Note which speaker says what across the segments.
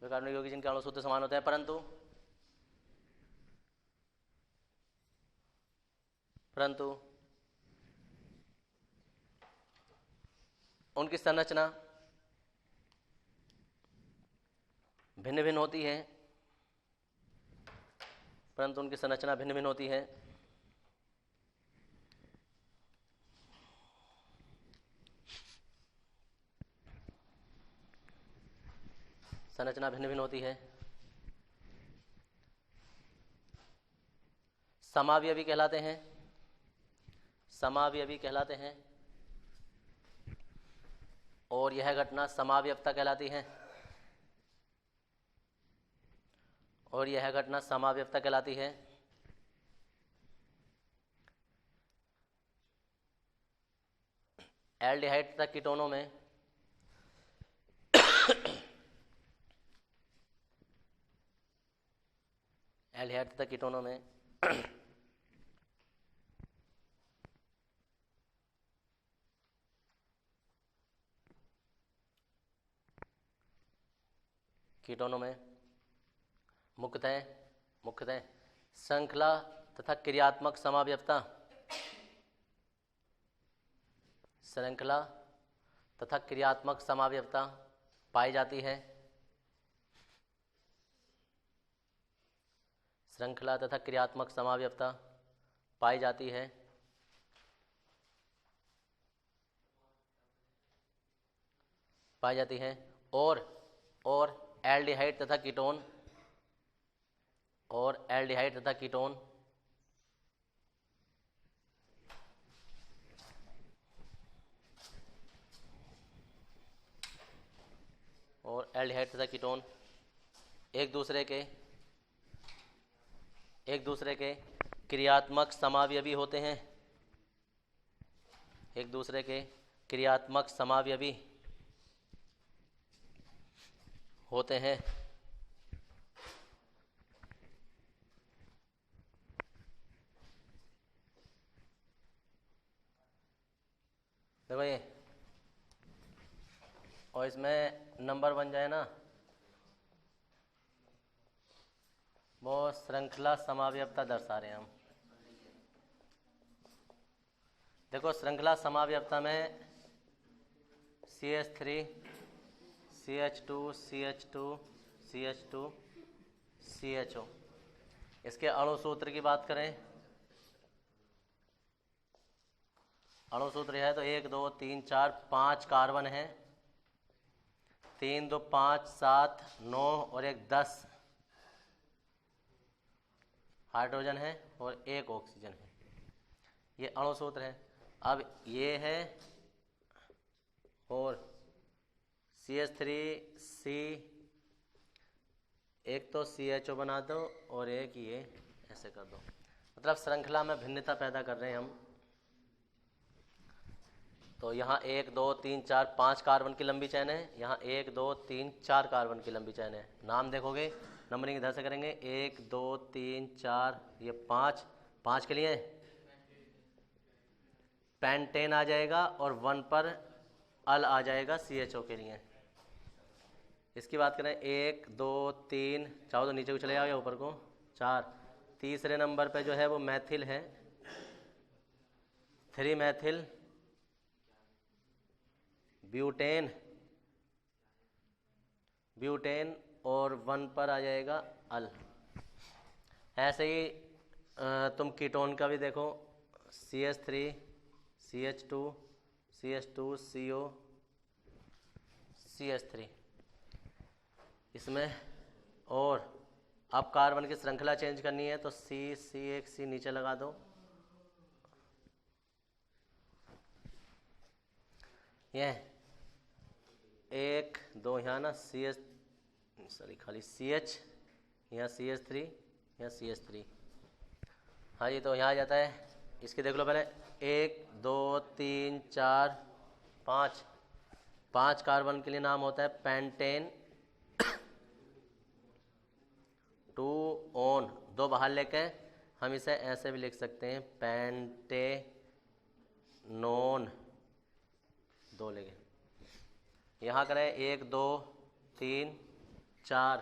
Speaker 1: वे कार्बनिक यौगिक जिनके अणु सूत्र समान होते हैं परंतु उनकी संरचना भिन्न भिन्न होती है, परंतु उनकी संरचना भिन्न भिन्न होती है। संरचना भिन्न भिन्न होती है। समावयवी कहलाते हैं, समावयवी कहलाते हैं, और यह घटना समावयवता कहलाती है, और यह घटना समावयवता कहलाती है। एल्डिहाइड तथा कीटोनों में एल्डिहाइड तथा कीटोनों में मुख्यतः श्रृंखला तथा क्रियात्मक समावयवता, श्रृंखला तथा क्रियात्मक समावयवता पाई जाती है। श्रृंखला तथा क्रियात्मक समावयवता पाई जाती है। और एल्डिहाइड तथा कीटोन और एल्डिहाइड तथा कीटोन एक दूसरे के क्रियात्मक समावयवी होते हैं, एक दूसरे के क्रियात्मक समावयवी होते हैं। देखो ये, और इसमें नंबर बन जाए ना, वो श्रृंखला समावयवता दर्शा रहे हैं हम। देखो श्रृंखला समावयवता में CH3 CH2 CH2 CH2 CHO, इसके अणु सूत्र की बात करें, अणु सूत्र है तो 1 2 3 4 5 कार्बन है, 3 2 5 7 9 और 1 10 हाइड्रोजन है और 1 ऑक्सीजन है। ये अणु सूत्र है। अब ये है और CH3C, एक तो CHO बना दो और एक ये ऐसे कर दो, मतलब श्रृंखला में भिन्नता पैदा कर रहे हैं हम। तो यहाँ 1 2 3 4 5 कार्बन की लंबी चेन है, यहाँ 1 2 3 4 कार्बन की लंबी चेन है। नाम देखोगे नंबरिंग इधर से करेंगे, 1 2 3 4, ये 5 के लिए पेंटेन आ जाएगा और 1 पर अल आ जाएगा CHO के लिए। इसकी बात करें 1 2 3, चाहो तो नीचे को चले जाओ या ऊपर को, 4। तीसरे नंबर पे जो है वो मैथिल है, 3 मैथिल ब्यूटेन और 1 पर आ जाएगा अल। ऐसे ही तुम कीटोन का भी देखो, CH3 CH2 CH2 CO CH3, इसमें और अब कार्बन की श्रृंखला चेंज करनी है तो एक C नीचे लगा दो, ये 1 2 यहाँ ना खाली CH, यहाँ CH3, यहाँ CH3। हाँ जी, तो यहाँ आ जाता है। इसकी देख लो पहले, 1 2 3 4 5 कार्बन के लिए नाम होता है पेंटेन 2 ऑन, 2 बाहर लेके हम इसे ऐसे भी लिख सकते हैं, पेंटेनोन 2 लेके। यहाँ करें 1 2 3 4,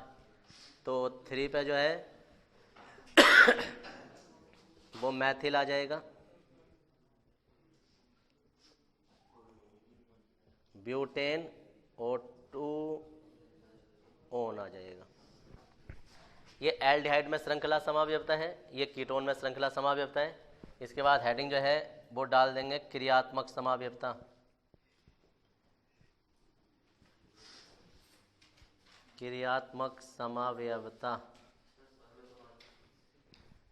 Speaker 1: तो 3 पे जो है वो मैथिल आ जाएगा, ब्यूटेन O2 ओन आ जाएगा। ये एल्डिहाइड में श्रृंखला समावयवता है, ये कीटोन में श्रृंखला समावयवता है। इसके बाद हेडिंग जो है वो डाल देंगे क्रियात्मक समावयवता। क्रियात्मक समावयवता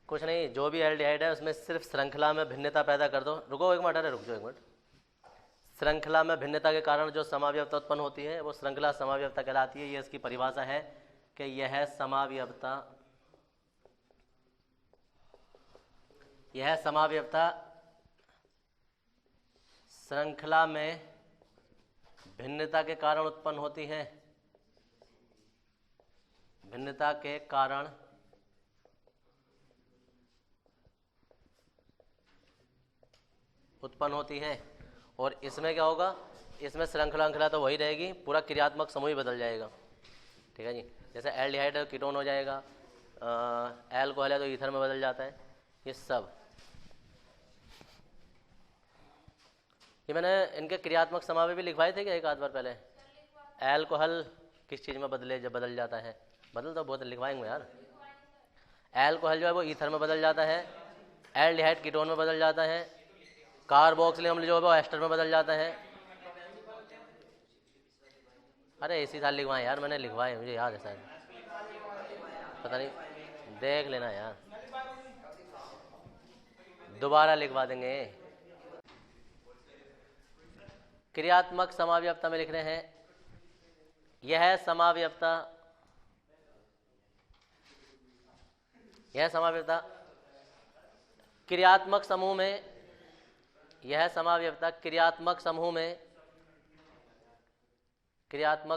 Speaker 1: कुछ नहीं, जो भी एल्डिहाइड है उसमें सिर्फ श्रृंखला में भिन्नता पैदा कर दो। रुको एक मिनट, अरे रुक जाओ एक मिनट। श्रृंखला में भिन्नता के कारण जो समावयवता उत्पन्न होती है वो श्रृंखला समावयवता कहलाती है। ये इसकी परिभाषा है कि यह समावयवता श्रृंखला में भिन्नता के कारण उत्पन्न होती है, भिन्नता के कारण उत्पन्न होती है। और इसमें क्या होगा, इसमें श्रृंखला तो वही रहेगी, पूरा क्रियात्मक समूह ही बदल जाएगा। ठीक है जी, जैसे एल्डिहाइड है कीटोन हो जाएगा, एल्कोहल है तो ईथर में बदल जाता है। ये सब ये मैंने इनके क्रियात्मक समावय भी लिखवाए थे क्या एक आध बार पहले। एल्कोहल किस चीज़ में बदल जाता है, बदल तो बहुत लिखवाएंगे यार। एल्कोहल जो है वो ईथर में बदल जाता है, एल्डिहाइड कीटोन में बदल जाता है, कार्बोक्सिलिक अम्ल जो है वो एस्टर में बदल जाता है। अरे इसी साल लिखवाए यार, मैंने लिखवाए, मुझे याद है शायद, पता नहीं, देख लेना यार, दोबारा लिखवा देंगे। क्रियात्मक समावयवता में लिख रहे हैं, यह समावयवता क्रियात्मक समूह में, यह समावयवता क्रियात्मक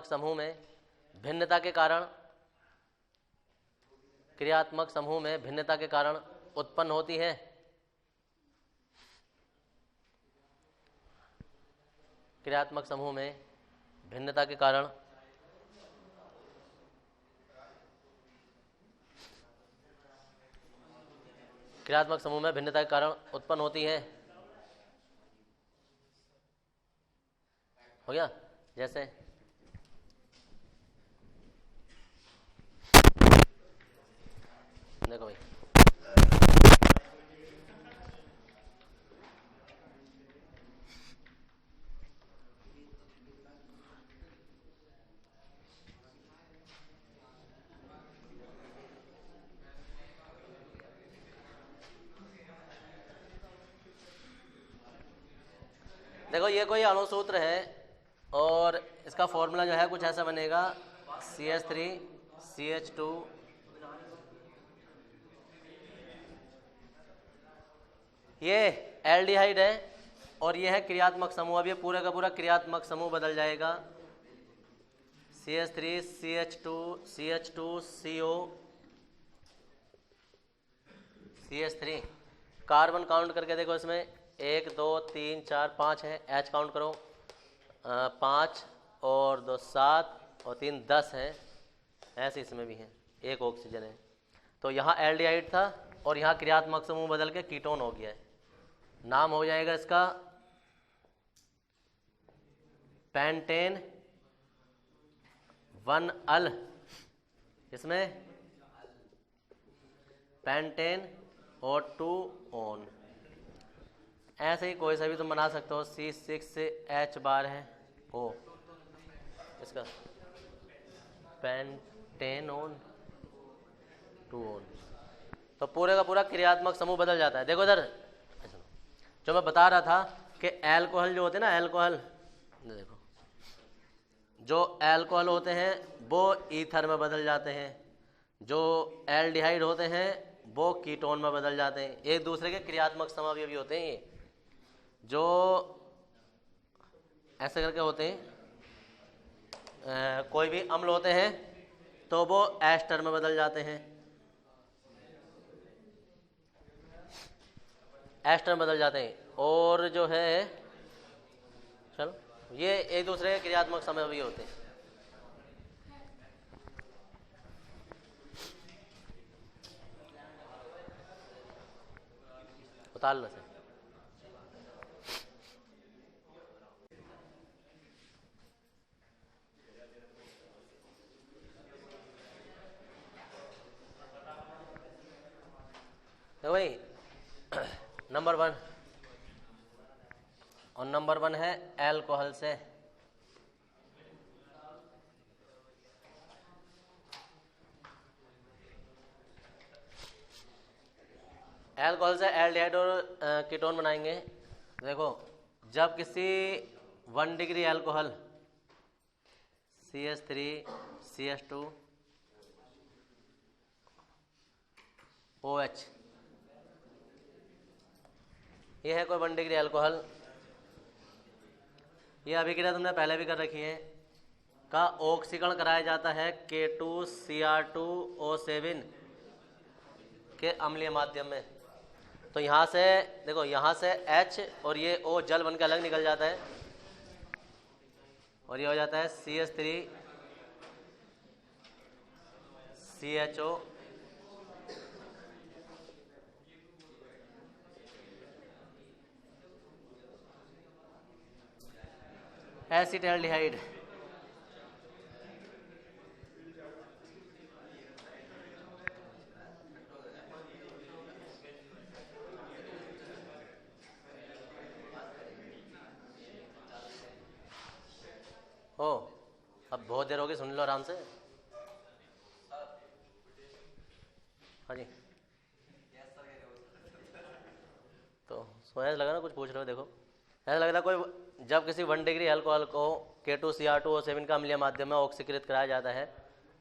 Speaker 1: समूह में भिन्नता के कारण, क्रियात्मक समूह में भिन्नता के कारण उत्पन्न होती है। क्रियात्मक समूह में भिन्नता के कारण उत्पन्न होती है। हो गया, जैसे देखो भाई, देखो ये कोई अणुसूत्र है और इसका फॉर्मूला जो है कुछ ऐसा बनेगा, CH3 CH2 ये एल्डिहाइड है और ये है क्रियात्मक समूह। अब ये पूरा का पूरा क्रियात्मक समूह बदल जाएगा, CH3 CH2 CH2 CO CH3। Carbon count करके देखो, इसमें 1 2 3 4 5 है, H काउंट करो, 5 और 2 7 और 3 10 है, ऐसे इसमें भी है, 1 ऑक्सीजन है। तो यहाँ एल्डिहाइड था और यहाँ क्रियात्मक समूह बदल के कीटोन हो गया है। नाम हो जाएगा इसका पेंटेन 1अल, इसमें पेंटेन O2 ओन। ऐसे ही कोई सा भी तुम बना सकते हो, C6H बार है O, इसका पेंटेन ओन 2 ओन। तो पूरे का पूरा क्रियात्मक समूह बदल जाता है। देखो इधर जो मैं बता रहा था कि एल्कोहल जो होते हैं ना, एल्कोहल देखो, जो एल्कोहल होते हैं वो ईथर में बदल जाते हैं, जो एल्डिहाइड होते हैं वो कीटोन में बदल जाते हैं। एक दूसरे के क्रियात्मक समावयवी होते हैं। ये जो ऐसे करके होते हैं, कोई भी अम्ल होते हैं तो वो एस्टर में बदल जाते हैं, एस्टर में बदल जाते हैं। और जो है, चलो, ये एक दूसरे के क्रियात्मक समावयवी होते हैं। अस्पताल से। तो भाई नंबर 1 और नंबर 1 है अल्कोहल से। अल्कोहल से एल्डिहाइड और कीटोन बनाएंगे। देखो जब किसी 1 degree alcohol CH3 CH2 OH, ये है कोई 1 डिग्री अल्कोहल, ये अभिक्रिया तुमने पहले भी कर रखी है, का ऑक्सीकरण कराया जाता है K2Cr2O7 के अम्लीय माध्यम में। तो यहाँ से देखो, यहाँ से H और ये O जल बन के अलग निकल जाता है और ये हो जाता है CH3 CHO एसिटाल्डिहाइड। हो अब बहुत देर होगी, सुन लो आराम से। हाँ जी, तो सोया लगा ना कुछ पूछ रहे हो। देखो ऐसा लग रहा कोई, जब किसी 1 डिग्री अल्कोहल को K2Cr2O7 का अम्लीय माध्यम में ऑक्सीकृत कराया जाता है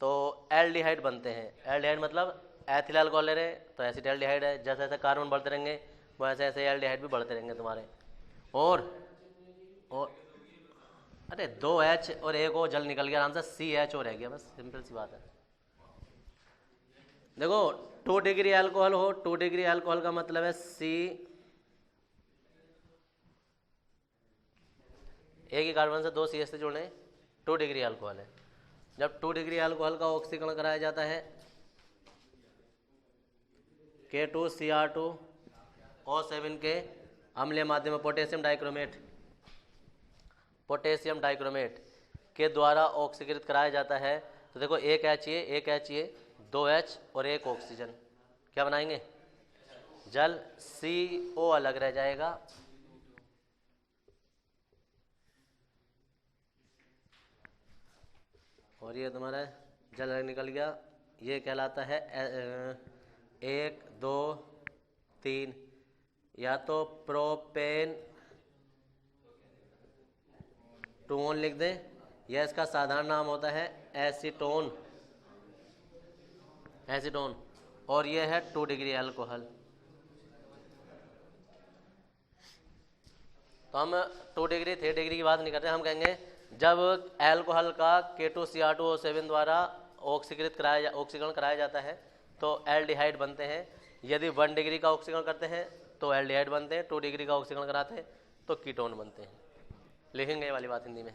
Speaker 1: तो एल्डिहाइड बनते हैं। एल्डिहाइड मतलब एथिल अल्कोहल ले रहे तो एसिटाल्डिहाइड है। जैसे जैसे कार्बन बढ़ते रहेंगे वैसे ऐसे एल्डिहाइड भी बढ़ते रहेंगे तुम्हारे। और अरे 2H और एक O जल निकल गया आराम से, CHO रह गया, बस सिंपल सी बात है। देखो 2 डिग्री अल्कोहल हो, 2 डिग्री अल्कोहल का मतलब है C, एक ही कार्बन से 2 CH से जुड़े, 2 डिग्री अल्कोहल है। जब 2 डिग्री अल्कोहल का ऑक्सीकरण कराया जाता है K2Cr2O7 के अम्लीय माध्यम में पोटेशियम डाइक्रोमेट के द्वारा ऑक्सीकृत कराया जाता है। तो देखो एक HA 2H और एक ऑक्सीजन, क्या बनाएंगे? जल। CO अलग रह जाएगा, और ये तुम्हारा जल अलग निकल गया, ये कहलाता है 1 2 3, या तो प्रोपेन टोन लिख दें, या इसका साधारण नाम होता है एसीटोन। और ये है 2 डिग्री अल्कोहल। तो हम 2 डिग्री 3 डिग्री की बात नहीं करते, हम कहेंगे जब अल्कोहल का K2Cr2O7 द्वारा ऑक्सीकरण कराया जाता है तो एल्डिहाइड बनते हैं। यदि 1 डिग्री का ऑक्सीकरण करते हैं तो एल्डिहाइड बनते हैं, 2 डिग्री का ऑक्सीकरण कराते हैं तो कीटोन बनते हैं। लिखेंगे ये वाली बात हिंदी में।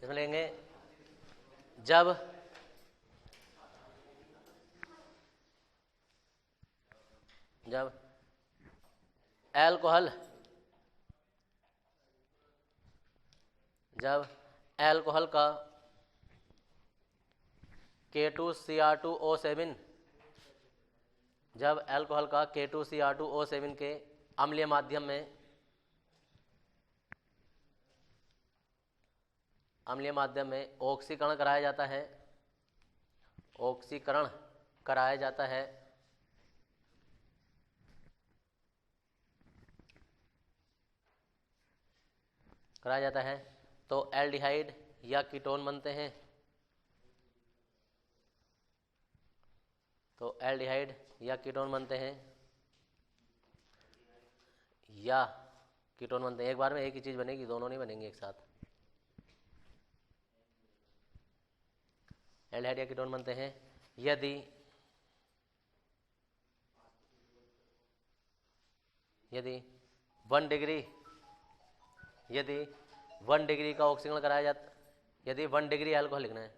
Speaker 1: इसमें लेंगे जब अल्कोहल का K2Cr2O7 के अम्लीय माध्यम में ऑक्सीकरण कराया जाता है तो एल्डिहाइड या कीटोन बनते हैं। एक बार में एक ही चीज बनेगी, दोनों नहीं बनेंगे एक साथ। एल्डिहाइड या कीटोन बनते हैं यदि 1 डिग्री का ऑक्सीकरण कराया जाता, यदि 1 डिग्री अल्कोहल लिखना है,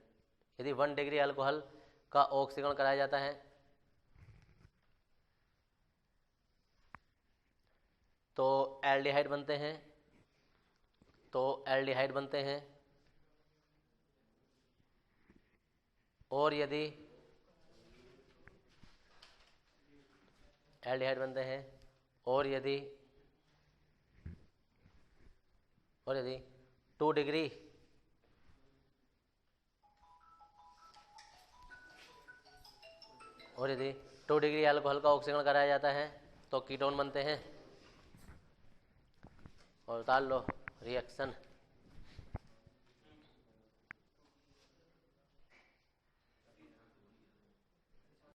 Speaker 1: यदि 1 डिग्री अल्कोहल का ऑक्सीकरण कराया जाता है तो एल्डिहाइड बनते हैं, और यदि एल्डिहाइड बनते हैं और यदि 2 डिग्री अल्कोहल का ऑक्सीकरण कराया जाता है तो कीटोन बनते हैं। और उतार लो रिएक्शन।